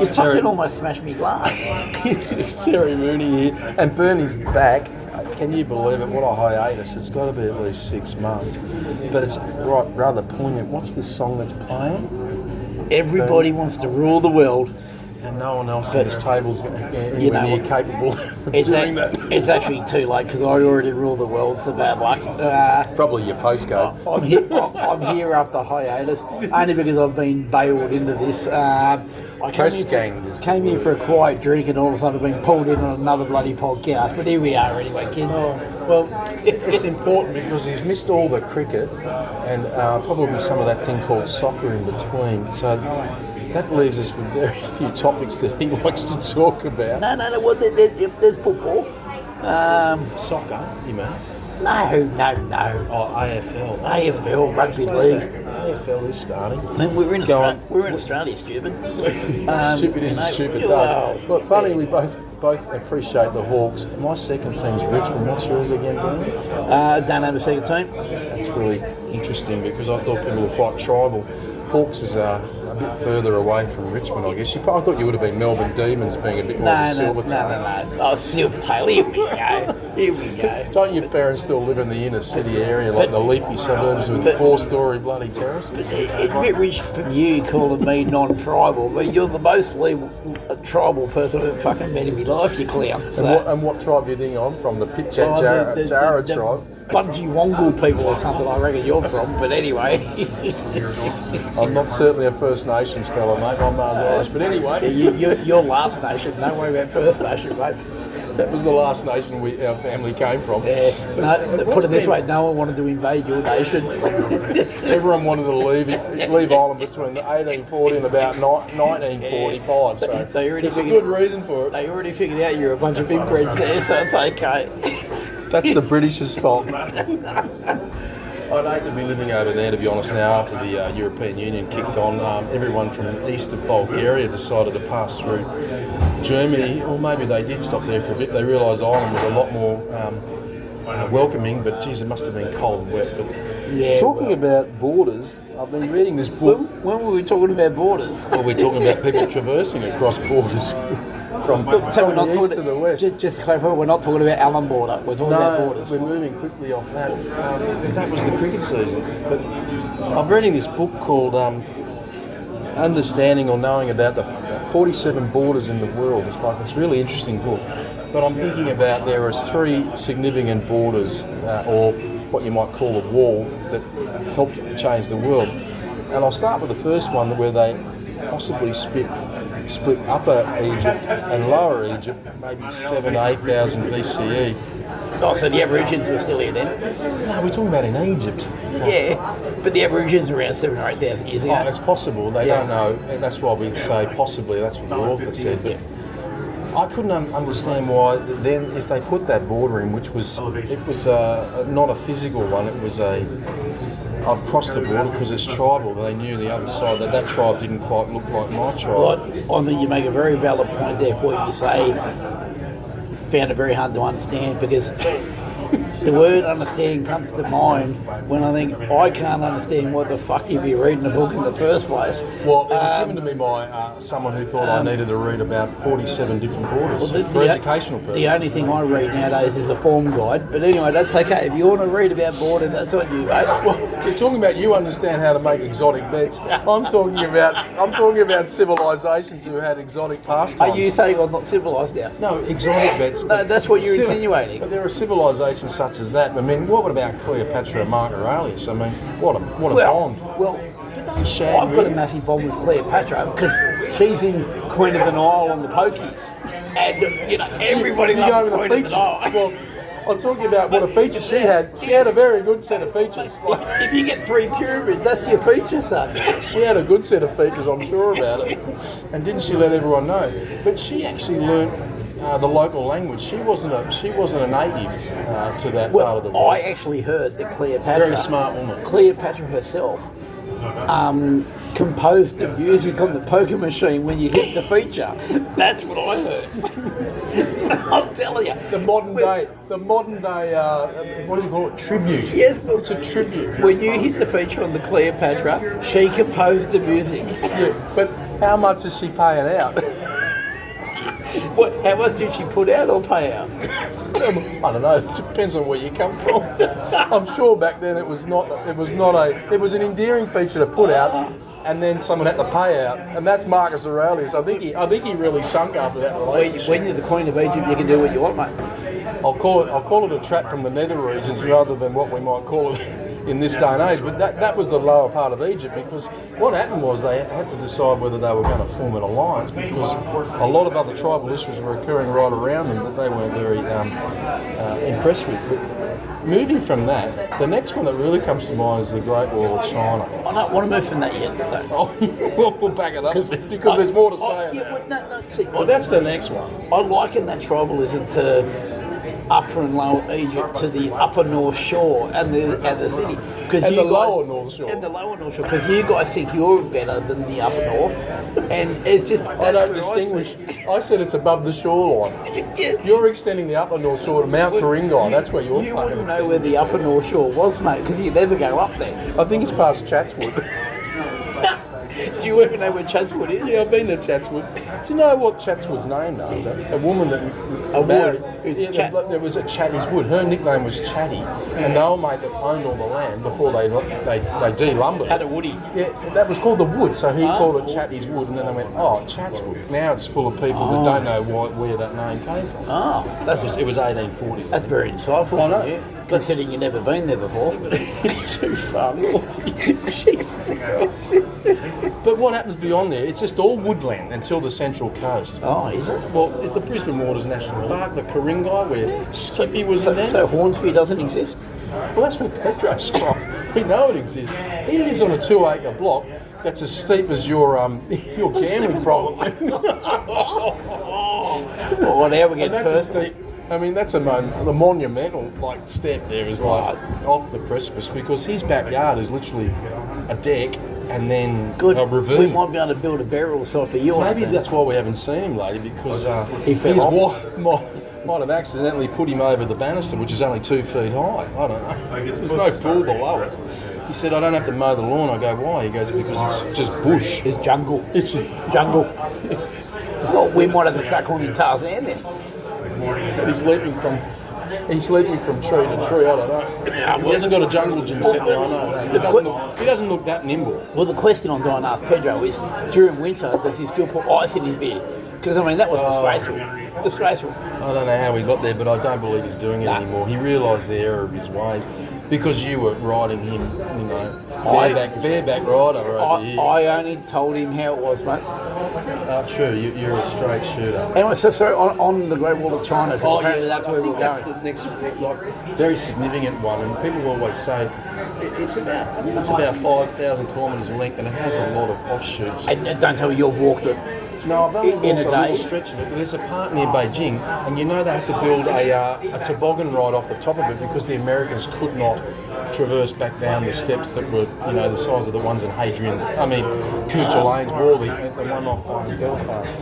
You fucking almost smashed me glass. It's Terry Mooney here, and Bernie's back. Can you believe it? What a hiatus. It's got to be at least 6 months. But it's rather poignant. What's this song that's playing? Everybody wants to rule the world. And no one else at this table's anywhere near capable of doing that. It's actually too late because I already rule the world. It's a bad luck. Probably your postcode. I'm here after hiatus, only because I've been bailed into this. I came here for a quiet drink and all of a sudden I've been pulled in on another bloody podcast. But here we are anyway, kids. Oh, well, it's important because he's missed all the cricket and probably some of that thing called soccer in between. So that leaves us with very few topics that he likes to talk about. No. Well, there's football. Soccer, you mean? No. Oh, AFL. AFL, rugby league. AFL is starting. We're in Australia, stupid. Stupid is a stupid does. But funny, we both appreciate the Hawks. My second team's Richmond. What's yours again, Dan? Don't have a second team. That's really interesting because I thought people were quite tribal. Hawks is a bit further away from Richmond, I guess. I thought you would have been Melbourne Demons, being a bit more of a Silvertail. No. Oh, Silvertail, here we go. Don't your parents still live in the inner city area, like the leafy suburbs with 4-storey bloody terraces? It's a bit rich from you calling me non-tribal, but you're the most tribal person I've ever fucking met in my life, you clown. So. And what tribe do you think I'm from? The Pitjantjatjara tribe? Bungie-Wongal people or something, I reckon you're from, but anyway. I'm not certainly a First Nations fella, mate. My ma's Irish, but anyway. Yeah, you're Last Nation, don't worry about First Nation, mate. That was the last nation our family came from. Yeah. No, put it this way, no one wanted to invade your nation. Everyone wanted to leave Ireland between 1840 and about 1945, so there's a good reason for it. They already figured out you're a bunch of inbreds there, so it's okay. That's the Britishers' fault. I'd hate to be living over there, to be honest, now after the European Union kicked on. Everyone from east of Bulgaria decided to pass through Germany, or maybe they did stop there for a bit. They realised Ireland was a lot more welcoming, but geez, it must have been cold and wet. But talking about borders, I've been reading this book. When were we talking about borders? Well, we're talking about people traversing across borders from the east to the west. Just to clarify, we're not talking about Allen border. We're talking about borders. We're moving quickly off that. That was the cricket season. But I'm reading this book called Understanding or Knowing About the 47 Borders in the World. It's a really interesting book. But I'm thinking about there are 3 significant borders, or what you might call a wall, that helped change the world. And I'll start with the first one, where they possibly split Upper Egypt and Lower Egypt, maybe 8,000 BCE. Oh, so the Aborigines were still here then? No, we're talking about in Egypt. Yeah, but the Aborigines were around 7,000 or 8,000 years ago. Oh, it's possible. They don't know. And that's why we say possibly. That's what the author said. But I couldn't understand why then, if they put that border in, which was not a physical one, it was I've crossed the border because it's tribal. They knew the other side, that tribe didn't quite look like my tribe. Well, I think you make a very valid point there for what you say. Found it very hard to understand because the word understanding comes to mind when I think I can't understand what the fuck you'd be reading a book in the first place. Well, it was given to me by someone who thought I needed to read about 47 different borders for educational purposes. The only thing I read nowadays is a form guide, but anyway, that's okay. If you want to read about borders, that's what you mate. Well, you're talking about you understand how to make exotic bets. I'm talking about civilisations who had exotic pastimes. Are you saying I'm not civilised now? No, exotic bets. No, that's what you're insinuating. But there are civilisations such as that. I mean, what about Cleopatra and Mark Aurelius? I mean, what a bond. Well, I've got a massive bond with Cleopatra because she's in Queen of the Nile on the Pokies, and everybody loves Queen of the Nile. Well, I'm talking about what a feature she had. She had a very good set of features. If you get 3 pyramids, that's your feature, son. She had a good set of features, I'm sure about it. And didn't she let everyone know? But she actually learnt the local language. She wasn't a native to that part of the world. I actually heard that Cleopatra, very smart woman. Cleopatra herself composed the music on the poker machine when you hit the feature. That's what I heard. I'm telling you. The modern day, what do you call it? Tribute. Yes, It's a tribute. when you hit the feature on the Cleopatra, she composed the music. Yeah, but how much is she paying out? How much did she put out or pay out? I don't know. It depends on where you come from. I'm sure back then it was an endearing feature to put out, and then someone had to pay out, and that's Marcus Aurelius. I think he really sunk after that relationship. When you're the Queen of Egypt, you can do what you want, mate. I'll call it a trap from the nether regions rather than what we might call it in this day and age. But that was the lower part of Egypt, because what happened was they had to decide whether they were going to form an alliance, because a lot of other tribal issues were occurring right around them that they weren't very impressed with. But moving from that, the next one that really comes to mind is the Great Wall of China. I don't want to move from that yet, though. Oh, we'll back it up because there's more to say. Well, That's the next one. I liken that tribalism to Upper and Lower Egypt, to the Upper North Shore and the city. And the Lower North Shore. And the Lower North Shore, because you guys think you're better than the Upper North, and it's just... I don't distinguish. I said it's above the shoreline. You're extending the Upper North Shore to Mount Ku-ring-gai. That's where you're You fucking wouldn't know where the Upper North Shore was, mate, because you never go up there. I think it's past Chatswood. Do you even know where Chatswood is? Yeah, I've been to Chatswood. Do you know what Chatswood's named after? A woman that married. Wood. There was a Chatty's Wood. Her nickname was Chatty, and the old mate that owned all the land before they de-lumbered Had it. a woody. Yeah, that was called the Wood, so he called it Chatty's Wood, and then they went, oh, Chatswood. Now it's full of people that don't know where that name came from. Oh, It was 1840. that's very insightful. I know. From you, considering you've never been there before. It's too far north. Jesus Christ. But what happens beyond there? It's just all woodland until the Central Coast. Oh, is it? Well, it's the Brisbane Waters National Park, the Ku-ring-gai, where Skippy was in there. So Hornsby doesn't exist? Well, that's where Pedro's from. We know it exists. He lives on a 2-acre block that's as steep as your gambling problem. Well, now we're getting That's a Perth. steep. I mean, that's the monumental step there is like off the precipice, because his backyard is literally a deck and then Good. a ravine. We might be able to build a burial site for you. Maybe that's why we haven't seen him lately, because He fell his off. wife might have accidentally put him over the banister, which is only 2 feet high. I don't know. There's no pool below it. He said, I don't have to mow the lawn. I go, why? He goes, because it's just bush. It's jungle. It's Jungle. Well, we might have to start calling him Tarzan then. He's leaping from tree to tree. I don't know. He hasn't got a jungle gym set there. I know that. He doesn't look that nimble. Well, the question I'm going to ask Pedro is, during winter, does he still put ice in his beer? Because, I mean, that was disgraceful. Disgraceful. I don't know how he got there, but I don't believe he's doing it anymore. He realised the error of his ways. Because you were riding him, bareback rider over here. I only told him how it was, mate. True, you're a straight shooter. Anyway, so on the Great Wall of China, Oh, apparently that's where we're that's going. the next very significant one, and people always say it's about 5,000 kilometres in length, and it has a lot of offshoots. And don't tell me you've walked it. No, I've only in walked a a day. little stretch of it, but there's a part near Beijing, and you know they have to build a toboggan ride off the top of it because the Americans could not traverse back down the steps that were, the size of the ones in Hadrian. I mean, Couture Lane's Wall, the one off Belfast.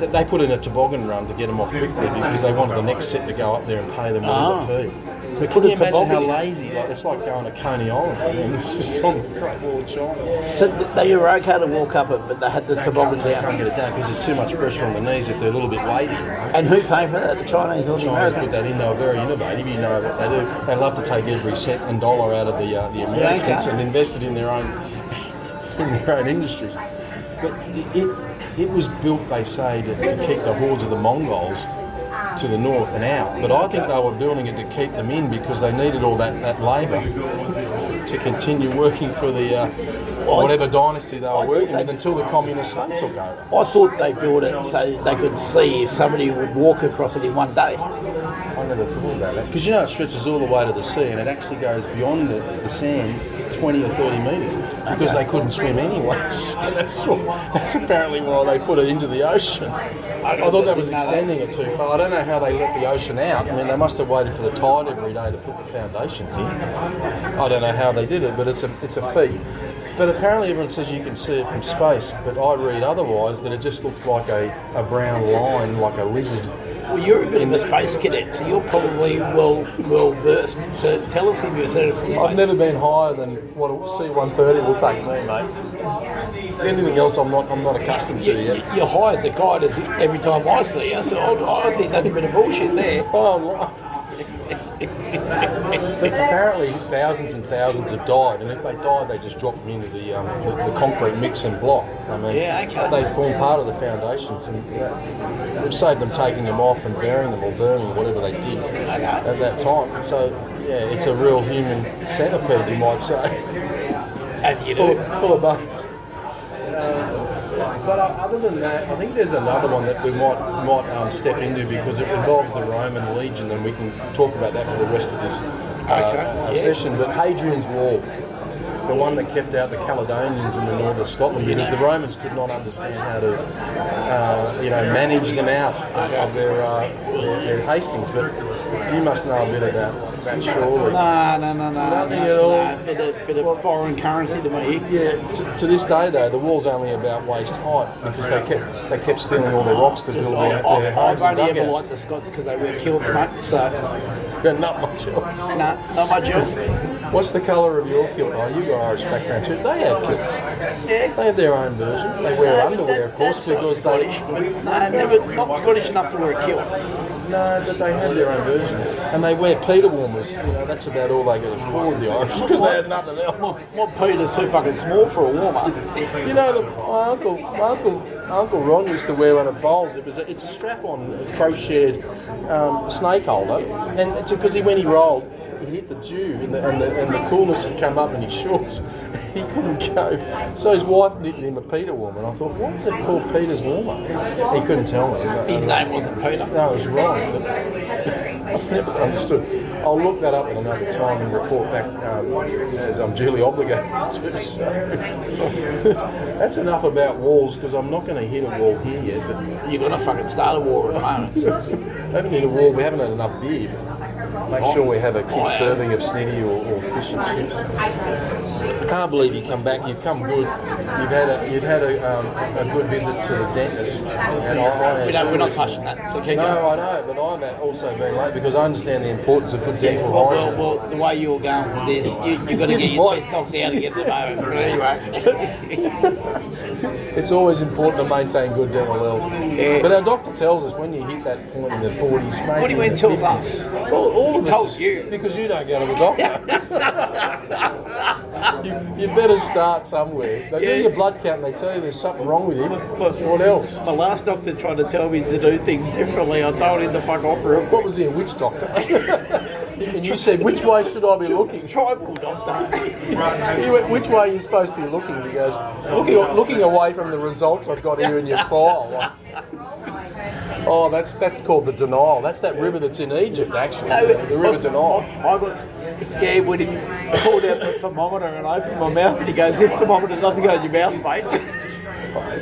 But they put in a toboggan run to get them off quickly because they wanted the next set to go up there and pay them all the fee. So Can you imagine toboggan how in. lazy? It's like going to Coney Island. I mean, it's just on the Great Wall of China. So they were okay to walk up it, but they had the toboggan They can't down. get it down because there's too much pressure on the knees if they're a little bit weighty. And who paid for that? The Chinese or the Chinese put Americans? that in. They were very innovative. You know what they do. They love to take every cent and dollar out of the Americans and invest it in their own industries. But it was built, they say, to keep the hordes of the Mongols to the north and out. But I think they were building it to keep them in because they needed all that labour to continue working for the whatever dynasty they were working with until the communist state took over. I thought they built it so they could see if somebody would walk across it in one day. I never thought about that. Because it stretches all the way to the sea and it actually goes beyond the sand 20 or 30 metres because they couldn't swim anyway. So that's apparently why they put it into the ocean. I thought that was extending it too far. I don't know how they let the ocean out. I mean, they must have waited for the tide every day to put the foundations in. I don't know how they did it, but it's a feat. But apparently everyone says you can see it from space, but I read otherwise that it just looks like a brown line, like a lizard. Well, you're a bit of a space cadet, so you're probably well versed. So tell us if you've seen it from space. I've never been higher than what C-130 will take me, mate. Anything else I'm not accustomed to yet. You're high as a kite every time I see you, so I think that's a bit of bullshit there. Oh, but apparently thousands and thousands have died, and if they died, they just drop them into the concrete mix and block. I mean, they form part of the foundations, and it saved them taking them off and burying them or burning whatever they did at that time. So yeah, it's a real human centipede, you might say. As you do. Full of bones. But other than that, I think there's another one that we might step into because it involves the Roman Legion, and we can talk about that for the rest of this session. But Hadrian's Wall, the one that kept out the Caledonians in the north of Scotland, because the Romans could not understand how to, manage them out of their Hastings. But you must know a bit about that, surely. No. Nothing at all. A bit of foreign currency to me. Yeah. To this day, though, the wall's only about waist height because they kept stealing all their rocks to build their homes and I've only ever dugouts. liked the Scots because they wear kilts, mate. So But not much else. no, not much else. What's the colour of your kilt? Oh, you got Irish background too. They have kilts. Yeah. They have their own version. They wear underwear, of course, because Scottish. Not Scottish enough to wear a kilt. No, but they have their own version. And they wear Peter warmers. That's about all they could afford, the Irish, because they had nothing else. My Peter's too fucking small for a warmer. My uncle Ron used to wear one at bowls. It's a strap-on crocheted snake holder, and because when he rolled, he hit the dew, and the coolness had come up in his shorts. He couldn't cope. So his wife knitted him a Peter warmer, and I thought, why is it called Peter's warmer? He couldn't tell me. His name wasn't Peter. No, it was wrong. But I've never understood. I'll look that up at another time and report back as I'm duly obligated to do so. That's enough about walls, because I'm not going to hit a wall here yet. But You're going to fucking start a war at the moment. I haven't hit a wall. We haven't had enough beer. Make sure we have a kid serving of snitty or fish and chips. I can't believe you come back. You've come good. You've had a good visit to the dentist. And We're not touching that. So keep No, going. I know, but I've also been late because I understand the importance of good dental hygiene. Well, the way you're going with this, you've got to get your teeth knocked out to get them over. But anyway. It's always important to maintain good dental health. Yeah. But our doctor tells us when you hit that point in the 40s, maybe What do you mean in the tells 50s, us? Well, all of He us told is- you. because you don't go to the doctor. you better start somewhere. They do your blood count and they tell you there's something wrong with you. What else? My last doctor tried to tell me to do things differently. I told him to fuck off for What was he, a witch doctor? And you said, which way should I be looking? tribal doctor. He went, which way are you supposed to be looking? He goes, looking away from the results I've got here in your file. Oh, that's called the Denial. That's that river that's in Egypt, actually. The River Denial. I got scared when he pulled out the thermometer and opened my mouth and he goes, this thermometer doesn't go in your mouth, mate.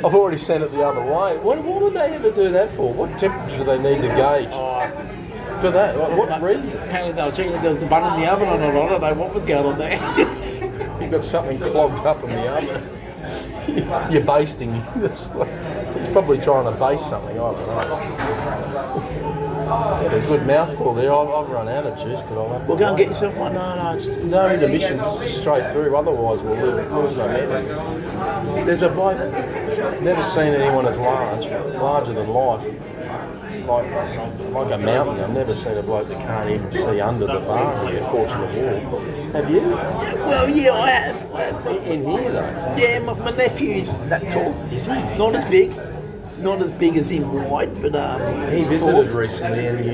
I've already sent it the other way. What would they ever do that for? What temperature do they need to gauge? For that? What reason? Apparently they were checking if there was a bun in the oven or not. I don't know what was going on there. You've got something clogged up in the oven. You're basting. It's probably trying to baste something. I don't know. Had a good mouthful there. I've run out of juice, but I'll have to. Well, go and get yourself one. No, it's no intermissions. It's just straight through. Otherwise, we'll lose momentum. There's a bloke. Never seen anyone as larger than life. Like a mountain. I've never seen a bloke that can't even see under the bar here at Fortune of War. Have you? Well, yeah, I have. In here, though? Yeah, my nephew's that tall. Is he? Not as big. Not as big as in wide, but he visited recently, and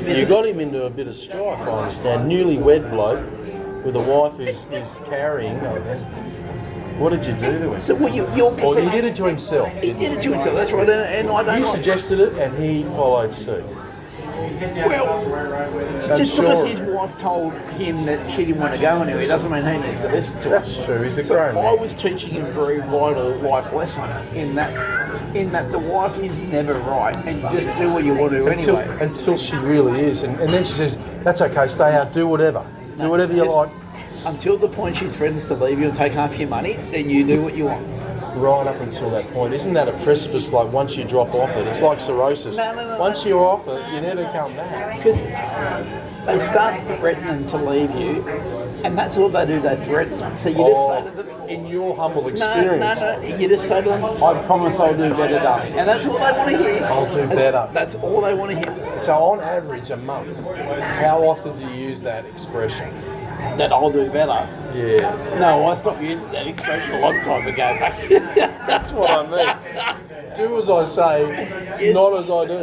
you got him into a bit of strife, I understand. Newly-wed bloke with a wife who's carrying. What did you do to him? So well, you're Well, he did it to himself. He did it to himself. That's right, and I don't. You suggested it, and he followed suit. Well, I'm just sure. because his wife told him that she didn't want to go anywhere doesn't mean he needs to listen to That's us. true. He's a So grown I man. was teaching him a very vital life lesson in that the wife is never right, and just do what you want to anyway. Until she really is, and then she says, "That's okay. Stay out. Do whatever. Do whatever you Just like." Until the point she threatens to leave you and take half your money, then you do what you want. Right up until that point, isn't that a precipice? Like once you drop off it, it's like cirrhosis. No. Once you're off it, you never come back. Because they start threatening to leave you, and that's all they do, they threaten. So you just say to them, In your humble no, experience, you just say to them, I promise I'll do better, darling. And that's all they want to hear. I'll do better. That's all they want to hear. So on average, a month, how often do you use that expression? That I'll do better. Yeah, No, I stopped using that expression a long time ago, Max. that's what I mean. Do as I say, Yes. not as I do.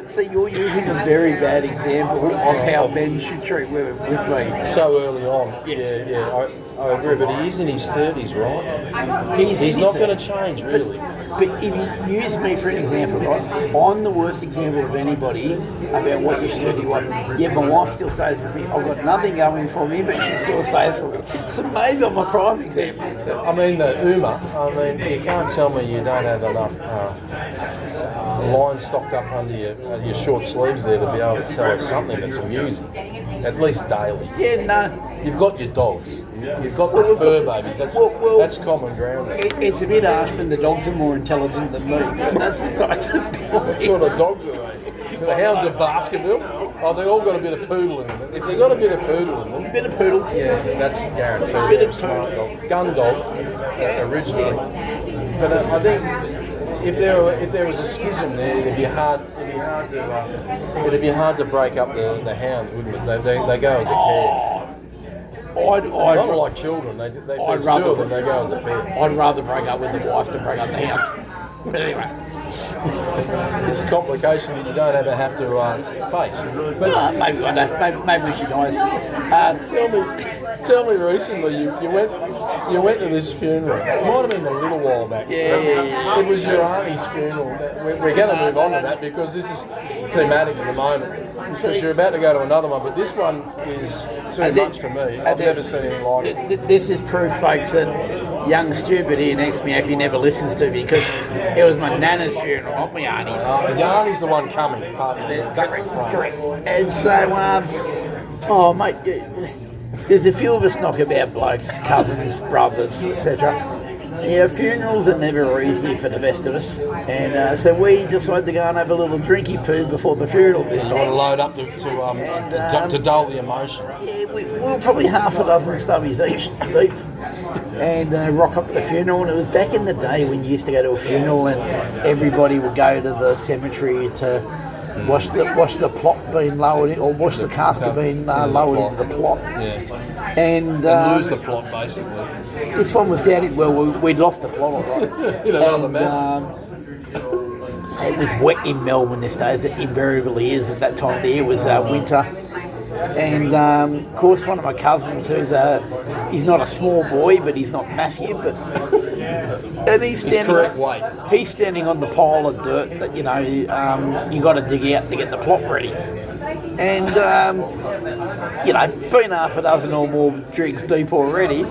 See, you're using a very bad example of how Ben should treat women with me. So early on. Yes. Yeah, I agree. But he is in his 30s, right? He's in not his going to change, really. But if you use me for an example, right? I'm the worst example of anybody about what you should do to your wife. Yeah, my wife still stays with me. I've got nothing going for me, but she still stays with me. So maybe I'm a prime example. I mean, the Uma, you can't tell me you don't have enough lines stocked up under your short sleeves there to be able to tell us something that's amusing, at least daily. Yeah, no. You've got your dogs. You've got the fur babies. That's common ground there. It's a bit harsh when the dogs are more intelligent than me. But that's besides the point. What sort of dogs are they? The hounds of Baskerville? Oh, they've all got a bit of poodle in them. If they've got a bit of poodle in them, Bit of poodle. yeah, that's guaranteed. Bit They're of a smart dog. Gun dogs, originally. But I think if there was a schism there, it'd be hard to break up the hounds, wouldn't it? They go as a pair. Not like children. If there's two of them, they go as a pair. I'd rather break up with the wife than break up the house. But anyway. It's a complication that you don't ever have to face. But Maybe one day. Maybe when she dies. tell me recently you went to this funeral. It might have been a little while back. Yeah. It was your auntie's funeral. We're going to move on to that because this is thematic at the moment. Because you're about to go to another one, but this one is too much for me. I've never seen anything like it. This is proof, folks, that young stupid here next to me actually never listens to me because it was my nana's funeral, not my auntie's. The auntie's the one coming. Pardon me. Correct. And so, oh mate, there's a few of us knockabout blokes, cousins, brothers, etc. Yeah, funerals are never easy for the best of us, and so we decided to go and have a little drinky poo before the funeral this Trying to time. load up to dull the emotion. Yeah, we were probably half a dozen stubbies each deep, and rock up to the funeral. And it was back in the day when you used to go to a funeral and everybody would go to the cemetery to watch the plot being lowered, or watch the casket being lowered into the plot. Yeah. And Lose the plot, basically. this one was down in, well, we'd lost the plot, all right. In another And, manner. so it was wet in Melbourne this day, as it invariably is at that time of the year. It was winter. And of course, one of my cousins, he's not a small boy, but he's not massive, but and he's correct weight. He's standing on the pile of dirt that you got to dig out to get the plot ready. And been half a dozen or more drinks deep already,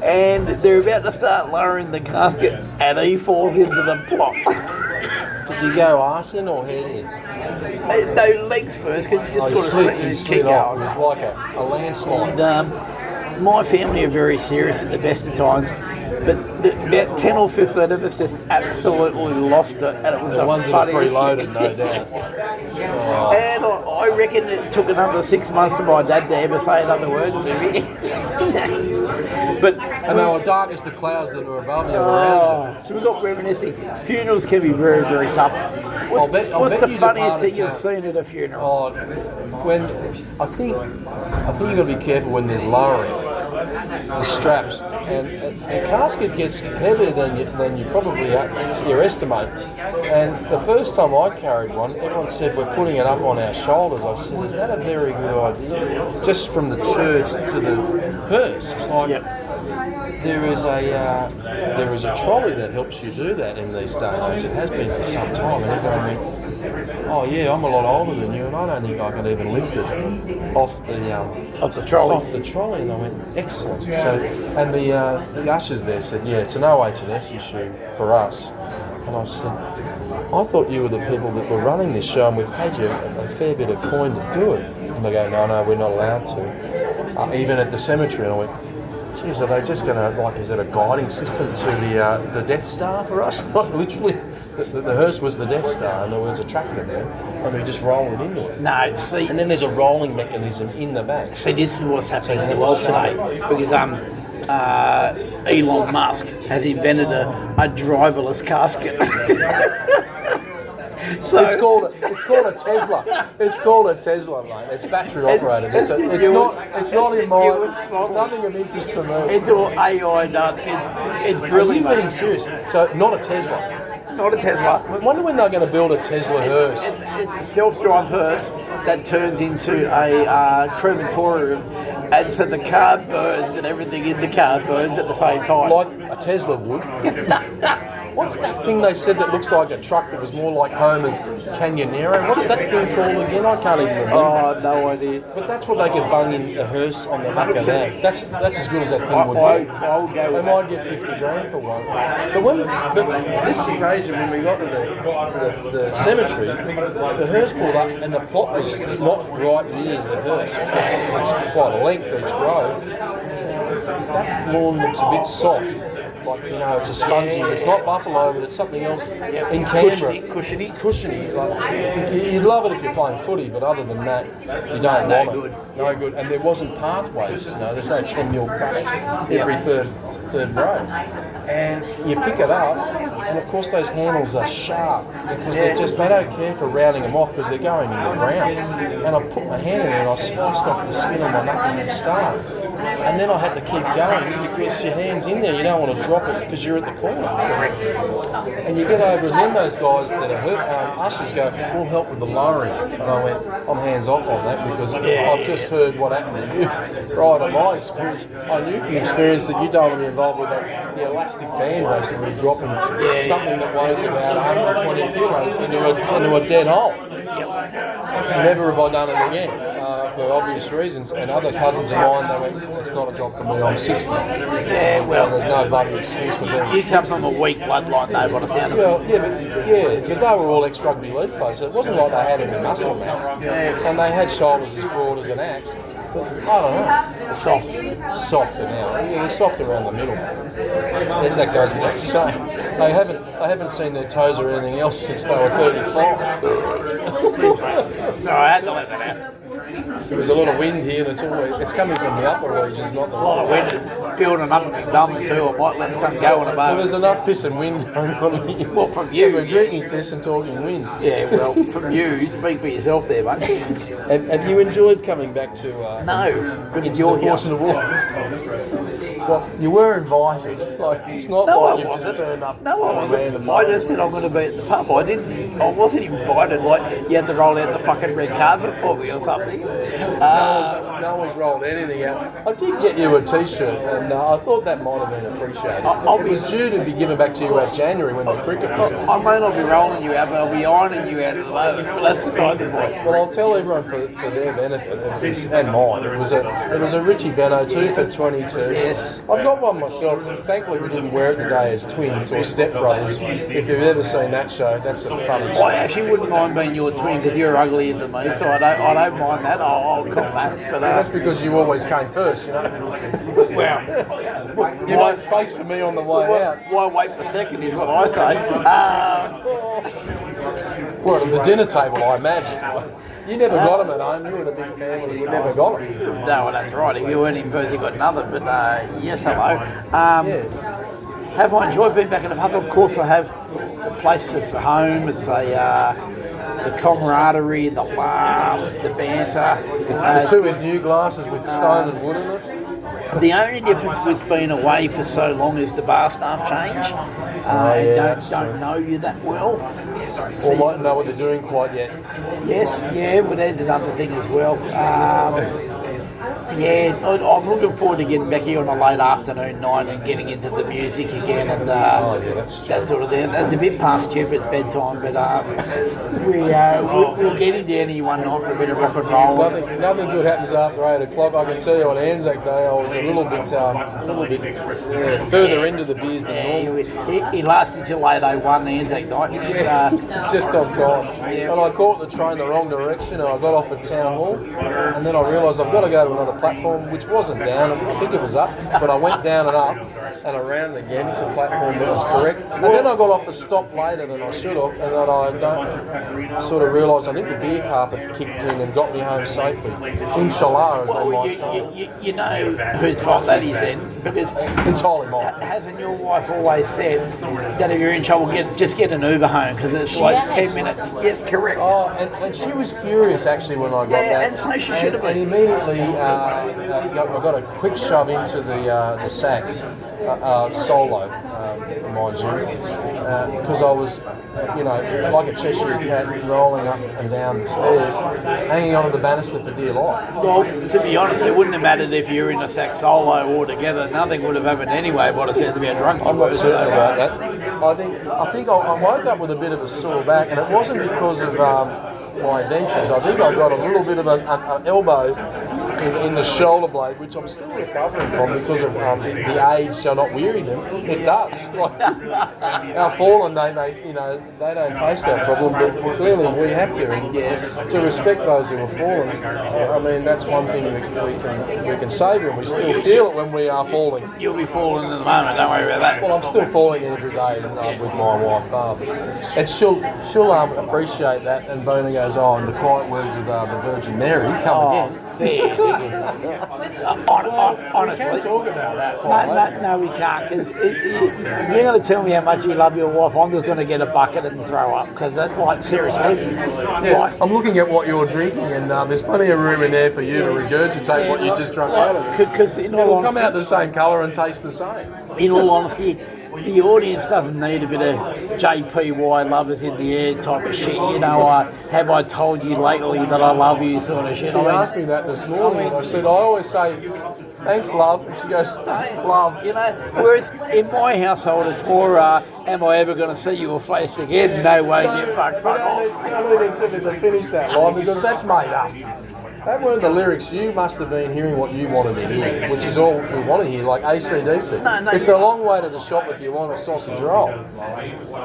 and they're about to start lowering the casket, and he falls into the plot. Does he go arse in or head in? No, legs first, because you just sort of slid, slip he and slid kick off. going. It was like a landslide. And my family are very serious at the best of times, but about 10 or 15 of us just absolutely lost it, and it was The ones that are funniest preloaded, no thing. doubt. And I reckon it took another 6 months for my dad to ever say another word to me. But And they were dark as the clouds that were above you and around you. so we got reminiscing. Funerals can be very, very tough. What's the you funniest thing departed you've town. seen at a funeral? Oh, when I think you've got to be careful when there's lowering the straps, and the casket gets heavier than you probably estimate. And the first time I carried one, everyone said we're putting it up on our shoulders. I said, is that a very good idea? Just from the church to the hearse, it's like there is a trolley that helps you do that in these day and age. It has been for some time, and everyone went, "Oh yeah, I'm a lot older than you, and I don't think I can even lift it off the trolley." Off the trolley, and I went, "Excellent." So, and the ushers there said, "Yeah, it's an OH&S issue for us." And I said, "I thought you were the people that were running this show, and we paid you a fair bit of coin to do it." And they go, "No, we're not allowed to." Even at the cemetery, and I went, "Geez, are they just going to, like, is it a guiding system to the Death Star for us?" Like, literally, the hearse was the Death Star, and there was a tractor there, and we just roll it into it. No, see, And then there's a rolling mechanism in the back. see, this is what's happening in the world today, because Elon Musk has invented a driverless casket. So It's called a Tesla. It's called a Tesla, mate. It's battery operated. It's nothing of interest to me. It's all AI done. It's Are you brilliant, being mate. serious? So not a Tesla. Not a Tesla. I wonder when they're going to build a Tesla hearse. It's a self-drive hearse that turns into a crematorium, and so the car burns and everything in the car burns at the same time. Like a Tesla would. What's that thing they said that looks like a truck that was more like Homer's Canyonero? What's that thing called again? I can't even remember. Oh, no idea. But that's what they could bung in a hearse on the back of that. That's as good as that thing would be. I'll go They with might that. get 50 grand for one. But this occasion, when we got to the cemetery, the hearse pulled up and the plot was not right near the hearse. It's quite a length each row. That lawn looks a bit soft. Like, you know, it's a spongy. It's not buffalo, but it's something else in Canberra. Cushiony. Like, you'd love it if you're playing footy, but other than that, you don't No want good. it. No good. And there wasn't pathways. You know, there's no 10 mil crash every third row. And you pick it up, and of course those handles are sharp because they don't care for rounding them off because they're going in the ground. And I put my hand in there and I sliced off the skin on my knuckles and start. And then I had to keep going because your hand's in there, you don't want to drop it because you're at the corner. Correct. And you get over, and then those guys that are hurt, ushers go, "We'll help with the lowering." And I went, "I'm hands off on that because I've just heard what happened to you." Right, on my experience, I knew from experience that you don't want to be involved with the elastic band racing where you're dropping something that weighs about 120 kilos into a dead hole. Never have I done it again. For obvious reasons, and other cousins of mine, they went, "It's not a job for me, I'm 60. Yeah, well, there's no bloody excuse for being you come from a weak bloodline, though, by the sound of it. Well, but they were all ex-rugby league players, so it wasn't like they had any muscle mass. And they had shoulders as broad as an axe. But I don't know. Softer now. Yeah, they're soft around the middle. That goes without saying. They haven't seen their toes or anything else since they were 35. So I had to let that out. There's a lot of wind here, and it's coming from the upper regions, not the A lot of wind is building up a big number too. I might let some go in a Well, moment. there's enough piss and wind going on here. Well, from you, We're drinking piss and talking wind. Yeah, well, from you, speak for yourself there, mate. Have you enjoyed coming back to No, but into you're the here. Fortune Award? Well, you were invited. Like, it's not No, I like you just wasn't. turned up. No, I wasn't. random I just said I'm going to be at the pub. I wasn't invited. Like you had to roll out the fucking red carpet for me or something. No one's rolled anything out. I did get you a T-shirt, and I thought that might have been appreciated. I'll It was due to be given back to you at January when the cricket was on. I may not be rolling you out, but I'll be ironing you out at the moment. But that's beside the point. Well, I'll tell everyone for their benefit and mine. It was a Richie Benno 2 for 22. Yes. I've got one myself. Thankfully, we didn't wear it today as twins or stepbrothers. If you've ever seen that show, that's a funny show. I actually wouldn't mind being your twin because you're uglier than me, so I don't mind that. I'll cop that. But That's because you always came first, you know. well, You made space for me on the way out. why wait for second is what I say. Well, at the dinner table, I imagine. You never got them at home. You were in a big family. You never got them. No, well, that's right. If you weren't in first, you got another. But yes, hello. Have I enjoyed being back in the pub? Of course I have. It's a place that's a home. It's the camaraderie, the laughs, the banter. The two is new glasses with stone and wood in it. The only difference with being away for so long is the bar staff change. Don't know you that well. Or mightn't know what they're doing quite yet. Yes, yeah, but there's another thing as well. Yeah, I'm looking forward to getting back here on a late afternoon night and getting into the music again and that sort of thing. That's a bit past Cupid's bedtime, but we'll get him down here one night for a bit of rock and roll. Nothing good happens after 8 o'clock. I can tell you on Anzac Day I was a little bit further into the beers than normal. He lasted till 8:01 the Anzac night. Just on time. And I caught the train the wrong direction and I got off at Town Hall and then I realised I've got to go to another platform, which wasn't down, I think it was up, but I went down and up and around again to the platform that was correct. And then I got off the stop later than I should have, and then I don't sort of realise, I think the beer carpet kicked in and got me home safely. Inshallah, as they might say. You know whose fault that is then? Because entirely mine. Hasn't your wife always said that if you're in trouble, just get an Uber home because it's like 10 minutes? Yeah, correct. Oh, and she was furious actually when I got that. And so she should have been. And immediately I got a quick shove into the sack, solo, mind you, because I was, like a Cheshire cat rolling up and down the stairs, hanging onto the banister for dear life. Well, to be honest, it wouldn't have mattered if you were in a sack solo altogether. Nothing would have happened anyway, but I said to be a drunk. I'm not certain about that. I think I woke up with a bit of a sore back, and it wasn't because of my adventures. I think I got a little bit of an elbow in the shoulder blade, which I'm still recovering from because of the age shall not weary them. It does. Like, our fallen, they don't face that problem, but clearly we have to. And yes, to respect those who have fallen. I mean, that's one thing we can savour, and we still feel it when we are falling. You'll be falling in the moment. Don't worry about that. Well, I'm still falling every day with my wife, Barb, and she'll appreciate that. And Bona goes, "Oh, in the quiet words of the Virgin Mary, come again." Honestly, we can't talk about that. No, we can't. Because you're going to tell me how much you love your wife. I'm just going to get a bucket and throw up. Because that's like seriously. Yeah, like, I'm looking at what you're drinking, and there's plenty of room in there for you to regurgitate what you just drunk out of. Because it'll come out the same colour and taste the same. In all honesty, the audience doesn't need a bit of JPY love is in the air type of shit. Have I told you lately that I love you sort of shit. She asked me that this morning, and I said, I always say, thanks, love. And she goes, thanks, love. Whereas in my household, it's more, am I ever going to see your face again? No way, you fuck off. You don't need to finish that line because that's made up. That weren't the lyrics. You must have been hearing what you wanted to hear, which is all we want to hear, like AC/DC. No, it's the long way to the shop if you want a sausage roll.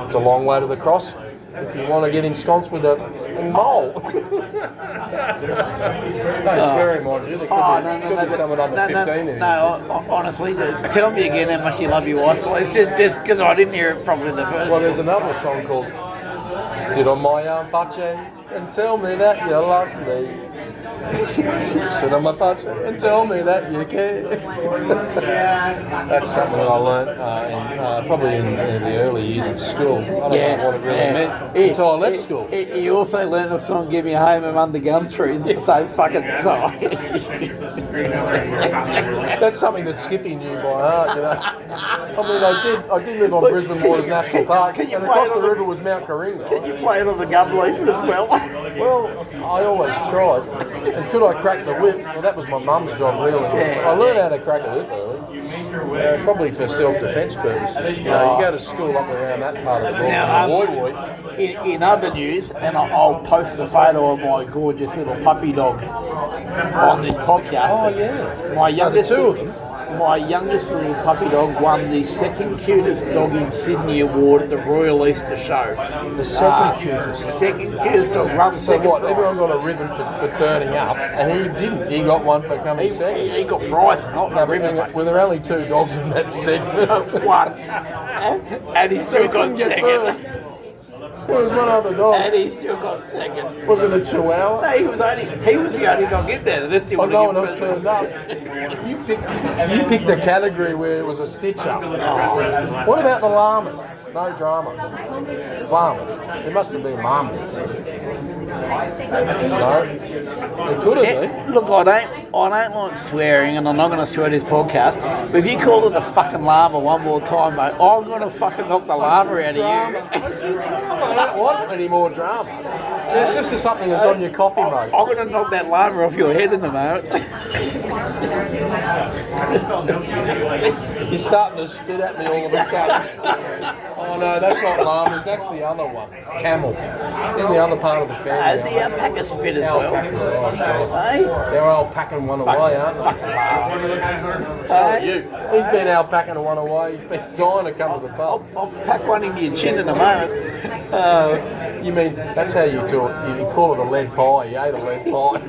It's a long way to the cross if you want to get ensconced with a mole. No swearing, mind you. There could be someone under 15 in honestly, tell me again how much you love your wife. It's just because I didn't hear it properly in the first. Well, there's another song called Sit on My Arm, Fache, and tell me that you love me. Sit on my touch and tell me that you care. That's something that I learnt probably in the early years of school. I don't know what it really meant until I left school. You also learned a song, Give Me Home Among the Gum Trees. So fucking sorry. That's something that Skippy knew by heart, I mean, I did live on Brisbane Waters National Park, and across the river was Mount Karinga. Can you play it on the gum leaf as well? Well, I always tried. And could I crack the whip? Well, that was my mum's job, really. I learned how to crack a whip early, probably for self-defence purposes. You go to school up around that part of the world. In other news, and I'll post a photo of my gorgeous little puppy dog on this podcast. Oh, yeah. My youngest, two of them. My youngest little puppy dog won the second cutest dog in Sydney award at the Royal Easter Show. The second cutest? Second cutest dog. Run so what, prize. Everyone got a ribbon for turning up, and he didn't. He got one for coming second. He got prize, not a ribbon. Well, there were only two dogs in that segment. One. And he still got second. First. There was one other dog. And he still got second. Was it a Chihuahua? No, he was the only dog in there. No one else turned up. You picked a category where it was a stitch-up. What about the llamas? No drama. Llamas. There must have been llamas there. No? It could have been. Look, I don't like swearing, and I'm not going to swear this podcast, but if you call it a fucking llama one more time, mate, I'm going to fucking knock the llama out of you. I don't want any more drama. It's just something that's on your coffee, mate. I'm going to knock that llama off your head in a moment. You're starting to spit at me all of a sudden. Oh no, that's not llamas, that's the other one. Camel. In the other part of the family. The alpaca spit as well. Alpacas, oh God. Hey? They're alpacking one away, aren't they? So you. He's been alpacking one away. He's been dying to come to the pub. I'll pack one into your chin in a moment. You mean, that's how you do it. You call it a lead pie. You ate a lead pie.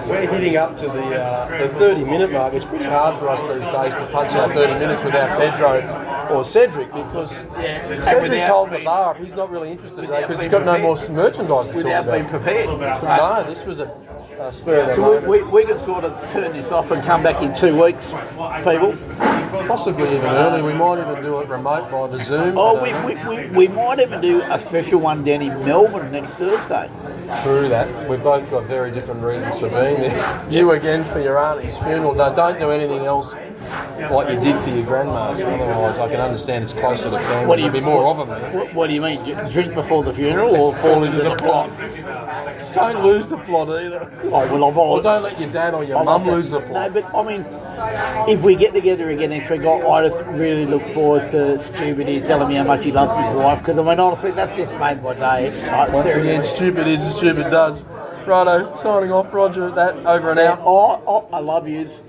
We're hitting up to the 30-minute mark. It's pretty hard for us these days to punch out 30 minutes without Pedro or Cedric because Cedric's holding the bar up. He's not really interested today because he's got no more merchandise to talk Without about. being prepared. No, this was a spur of the So moment. we can sort of turn this off and come back in 2 weeks, people. Possibly even early. We might even do it remote by the Zoom. Oh, I don't know. we might even do a special one down in Melbourne next Thursday. True that. We've both got very different reasons for being there. You again for your auntie's funeral. No, don't do anything else like you did for your grandma's. Otherwise, I can understand it's closer to family. What do you There'll be more of them there. What do you mean? You drink before the funeral or fall into the plot? Don't lose the plot either. Oh, well, Or don't let your dad or your mum lose the No, plot. but I mean, if we get together again next week, I just really look forward to Stupid here telling me how much he loves his wife. Because I mean, honestly, that's just made my day. Once again, stupid is as stupid does. Righto, signing off, Roger. That over and out. Oh, I love yous.